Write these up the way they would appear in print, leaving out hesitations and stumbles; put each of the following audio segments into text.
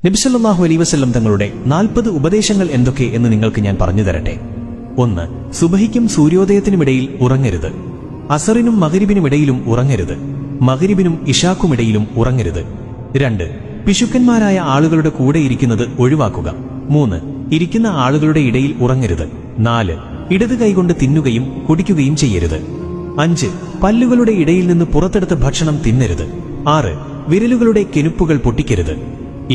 നബി സല്ലല്ലാഹു അലൈഹി വസല്ലം തങ്ങളുടെ 40 ഉപദേശങ്ങൾ എന്തൊക്കെ എന്ന് നിങ്ങൾക്ക് ഞാൻ പറഞ്ഞു തരട്ടെ. 1. സുബഹിക്കും സൂര്യോദയത്തിനുമിടയിൽ ഉറങ്ങരുത്. അസറിനും മഗ്രിബിനുമിടയിലും ഉറങ്ങരുത്. മഗ്രിബിനും ഇശാക്കുമിടയിലും ഉറങ്ങരുത്. 2. പിശുക്കന്മാരായ ആളുകളുടെ കൂടെ ഇരിക്കുന്നത് ഒഴിവാക്കുക. 3. ഇരിക്കുന്ന ആളുകളുടെ ഇടയിൽ ഉറങ്ങരുത്. 4. ഇടത് കൈകൊണ്ട് തിന്നുകയും കുടിക്കുകയും ചെയ്യരുത്. 5. പല്ലുകളുടെ ഇടയിൽ നിന്ന് പുറത്തെടുത്ത ഭക്ഷണം തിന്നരുത്. 6. വിരലുകളുടെ കെനുപ്പുകൾ പൊട്ടിക്കരുത്.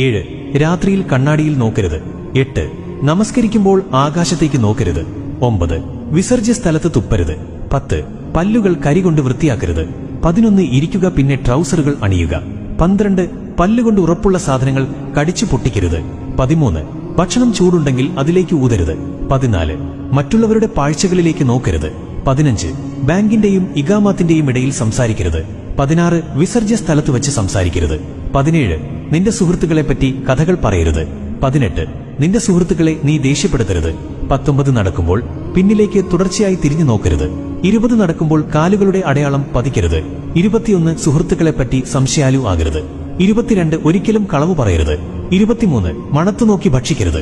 7. രാത്രിയിൽ കണ്ണാടിയിൽ നോക്കരുത്. 8. നമസ്കരിക്കുമ്പോൾ ആകാശത്തേക്ക് നോക്കരുത്. 9. വിസർജ്യ സ്ഥലത്ത് തുപ്പരുത്. 10. പല്ലുകൾ കരികൊണ്ട് വൃത്തിയാക്കരുത്. 11. ഇരിക്കുക, പിന്നെ ട്രൗസറുകൾ അണിയുക. 12. പല്ലുകൊണ്ട് ഉറപ്പുള്ള സാധനങ്ങൾ കടിച്ചു പൊട്ടിക്കരുത്. 13. ഭക്ഷണം ചൂടുണ്ടെങ്കിൽ അതിലേക്ക് ഊതരുത്. 14. മറ്റുള്ളവരുടെ പാഴ്ചകളിലേക്ക് നോക്കരുത്. 15. ബാങ്കിന്റെയും ഇഖാമത്തിന്റെയും ഇടയിൽ സംസാരിക്കരുത്. 16. വിസർജ്യ സ്ഥലത്ത് വെച്ച് സംസാരിക്കരുത്. 17. നിന്റെ സുഹൃത്തുക്കളെപ്പറ്റി കഥകൾ പറയരുത്. 18. നിന്റെ സുഹൃത്തുക്കളെ നീ ദേഷ്യപ്പെടുത്തരുത്. 19. നടക്കുമ്പോൾ പിന്നിലേക്ക് തുടർച്ചയായി തിരിഞ്ഞു നോക്കരുത്. 20. നടക്കുമ്പോൾ കാലുകളുടെ അടയാളം പതിക്കരുത്. 21. സുഹൃത്തുക്കളെപ്പറ്റി സംശയാലു ആകരുത്. 22. ഒരിക്കലും കളവ് പറയരുത്. 23. മണത്തുനോക്കി ഭക്ഷിക്കരുത്.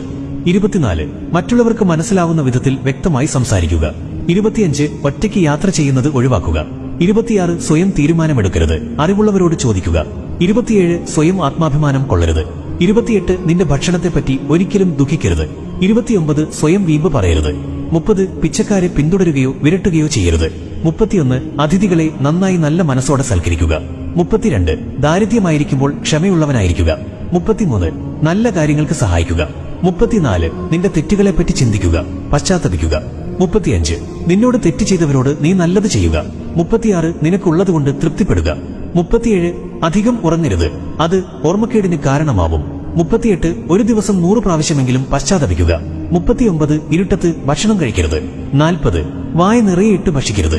24. മറ്റുള്ളവർക്ക് മനസ്സിലാവുന്ന വിധത്തിൽ വ്യക്തമായി സംസാരിക്കുക. 25. ഒറ്റയ്ക്ക് യാത്ര ചെയ്യുന്നത് ഒഴിവാക്കുക. 26. സ്വയം തീരുമാനമെടുക്കരുത്, അറിവുള്ളവരോട് ചോദിക്കുക. 27. സ്വയം ആത്മാഭിമാനം കൊള്ളരുത്. 28. നിന്റെ ഭക്ഷണത്തെപ്പറ്റി ഒരിക്കലും ദുഃഖിക്കരുത്. 29. സ്വയം വീമ്പ് പറയരുത്. 30. പിച്ചക്കാരെ പിന്തുടരുകയോ വിരട്ടുകയോ ചെയ്യരുത്. 31. അതിഥികളെ നന്നായി നല്ല മനസ്സോടെ സൽക്കരിക്കുക. 32. ദാരിദ്ര്യമായിരിക്കുമ്പോൾ ക്ഷമയുള്ളവനായിരിക്കുക. 33. നല്ല കാര്യങ്ങൾക്ക് സഹായിക്കുക. 34. നിന്റെ തെറ്റുകളെപ്പറ്റി ചിന്തിക്കുക, പശ്ചാത്തപിക്കുക. 35. നിന്നോട് തെറ്റ് ചെയ്തവരോട് നീ നല്ലത് ചെയ്യുക. 36. നിനക്കുള്ളതുകൊണ്ട് തൃപ്തിപ്പെടുക. 37. അധികം ഉറങ്ങരുത്, അത് ഓർമ്മക്കേടിന് കാരണമാവും. 38. ഒരു ദിവസം 100 പ്രാവശ്യമെങ്കിലും പശ്ചാത്തപിക്കുക. 39. ഇരുട്ടത്ത് ഭക്ഷണം കഴിക്കരുത്. 40. വായ നിറയെ ഇട്ട് ഭക്ഷിക്കരുത്.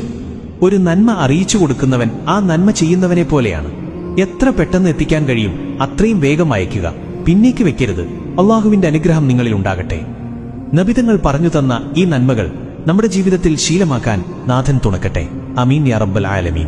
ഒരു നന്മ അറിയിച്ചു കൊടുക്കുന്നവൻ ആ നന്മ ചെയ്യുന്നവനെ പോലെയാണ്. എത്ര പെട്ടെന്ന് എത്തിക്കാൻ കഴിയും അത്രയും വേഗം അയക്കുക, പിന്നേക്ക് വെക്കരുത്. അള്ളാഹുവിന്റെ അനുഗ്രഹം നിങ്ങളിൽ ഉണ്ടാകട്ടെ. നബിതങ്ങൾ പറഞ്ഞു തന്ന ഈ നന്മകൾ നമ്മുടെ ജീവിതത്തിൽ ശീലമാക്കാൻ നാഥൻ തുണക്കട്ടെ. അമീൻ യാ റബ്ബൽ ആലമീൻ.